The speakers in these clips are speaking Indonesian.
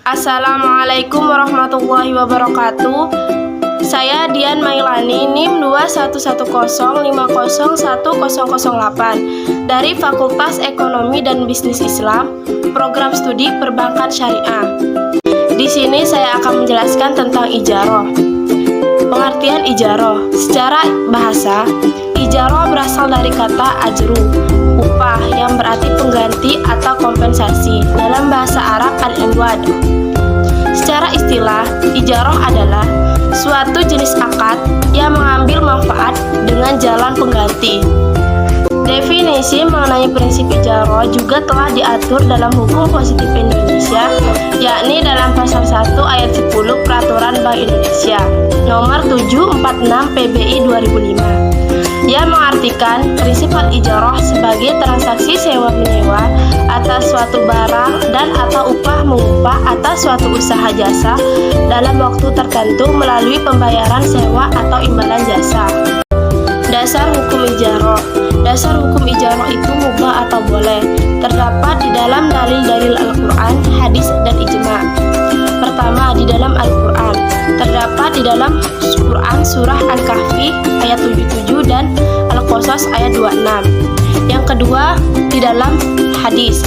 Assalamualaikum warahmatullahi wabarakatuh. Saya Dian Mailani, NIM 2110501008 dari Fakultas Ekonomi dan Bisnis Islam, Program Studi Perbankan Syariah. Di sini saya akan menjelaskan tentang ijaroh. Pengertian ijaroh secara bahasa, ijaroh berasal dari kata ajru, upah yang berarti pengganti atau kompensasi dalam bahasa Arab al-iwad. Secara istilah, ijaroh adalah suatu jenis akad yang mengambil manfaat dengan jalan pengganti. Definisi mengenai prinsip ijaroh juga telah diatur dalam Hukum Positif Indonesia, yakni dalam pasal 1 ayat 10 Peraturan Bank Indonesia nomor 746 PBI 2005, yang mengartikan prinsip al-ijaroh sebagai transaksi sewa-menyewa atas suatu barang dan atau upah mengupah atas suatu usaha jasa dalam waktu tertentu melalui pembayaran sewa atau imbalan jasa. Dasar hukum ijaroh. Dasar hukum ijaroh itu mubah atau boleh, terdapat di dalam dalil-dalil Al-Quran, hadis, dan ijma'. Pertama, di dalam Al-Quran, terdapat di dalam Quran surah Al-Kahfi ayat 77 dan Al-Qasas ayat 26. Yang kedua, di dalam hadis,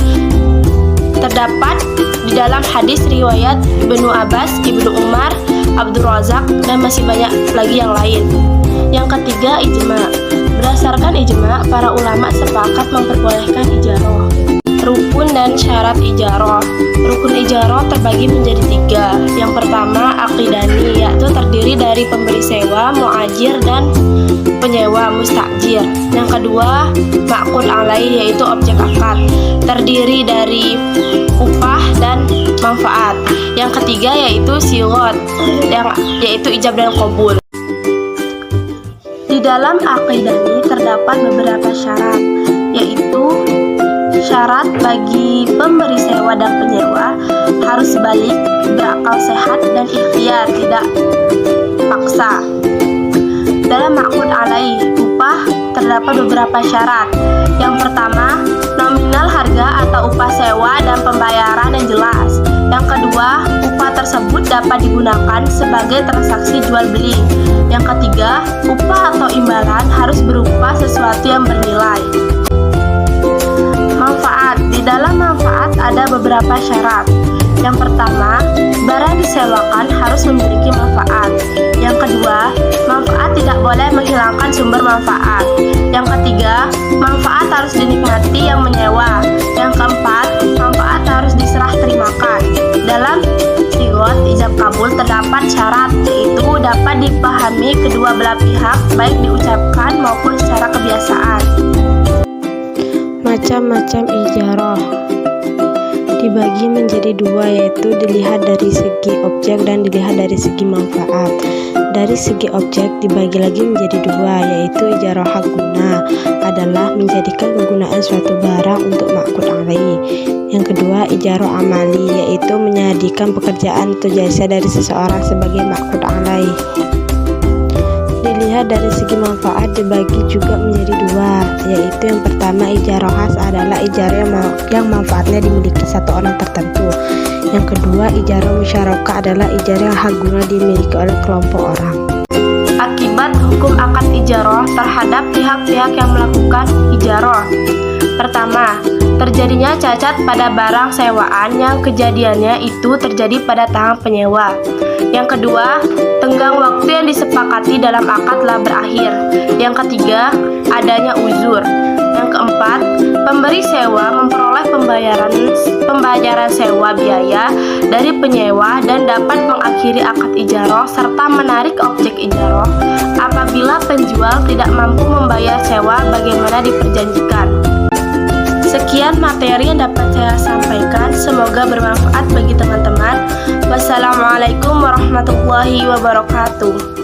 terdapat di dalam hadis riwayat Ibnu Abbas, Ibnu Umar, Abdul Razak, dan masih banyak lagi yang lain. Yang ketiga, ijma'. Berdasarkan ijma', para ulama sepakat memperbolehkan ijaroh. Rukun dan syarat ijaroh. Rukun ijaroh terbagi menjadi 3. Yang pertama, aqidani, yaitu terdiri dari pemberi sewa, muajir, dan penyewa, mustajir. Yang kedua, ma'qud alaih, yaitu objek akad, terdiri dari upah dan manfaat. Yang ketiga yaitu sigot, yaitu ijab dan qabul. Di dalam aqidani terdapat beberapa syarat, yaitu syarat bagi pemberi sewa dan penyewa harus balik, berakal sehat, dan ikhtiar, tidak paksa. Dalam ma'qud alaih, upah, terdapat beberapa syarat. Yang pertama, nominal harga atau upah sewa dan pembayaran yang jelas. Yang kedua, upah tersebut dapat digunakan sebagai transaksi jual beli. Yang ketiga, upah atau imbalan harus berupa sesuatu yang bernilai. Manfaat. Di dalam manfaat ada beberapa syarat. Yang pertama, barang disewakan harus memiliki manfaat. Yang kedua, manfaat tidak boleh menghilangkan sumber manfaat. Yang ketiga, manfaat harus dinikmati yang menyewa. Yang keempat, manfaat harus diserah terimakan. Dalam sigot ijab kabul terdapat syarat, yaitu dapat dipahami kedua belah pihak, baik diucapkan maupun secara kebiasaan. Macam-macam ijaroh dibagi menjadi 2, yaitu dilihat dari segi objek dan dilihat dari segi manfaat. Dari segi objek dibagi lagi menjadi 2, yaitu ijaroh hak guna adalah menjadikan kegunaan suatu barang untuk ma'qud alaih. Yang kedua, ijaroh amali, yaitu menjadikan pekerjaan atau jasa dari seseorang sebagai ma'qud alaih. Dilihat dari segi manfaat dibagi juga menjadi 2, yaitu yang pertama, ijaroh khas adalah ijaroh yang manfaatnya dimiliki satu orang tertentu. Yang kedua, ijaroh musyarakah adalah ijaroh yang hak guna dimiliki oleh kelompok orang. Akibat hukum akad ijaroh terhadap pihak-pihak yang melakukan ijaroh. Pertama, terjadinya cacat pada barang sewaan yang kejadiannya itu terjadi pada tangan penyewa. Yang kedua, tenggang waktu yang disepakati dalam akad telah berakhir. Yang ketiga, adanya uzur. Yang keempat, pemberi sewa memperoleh pembayaran sewa biaya dari penyewa dan dapat mengakhiri akad ijaroh serta menarik objek ijaroh apabila penjual tidak mampu membayar sewa bagaimana diperjanjikan. Sekian materi yang dapat saya sampaikan, semoga bermanfaat bagi teman-teman. Wassalamualaikum warahmatullahi wabarakatuh.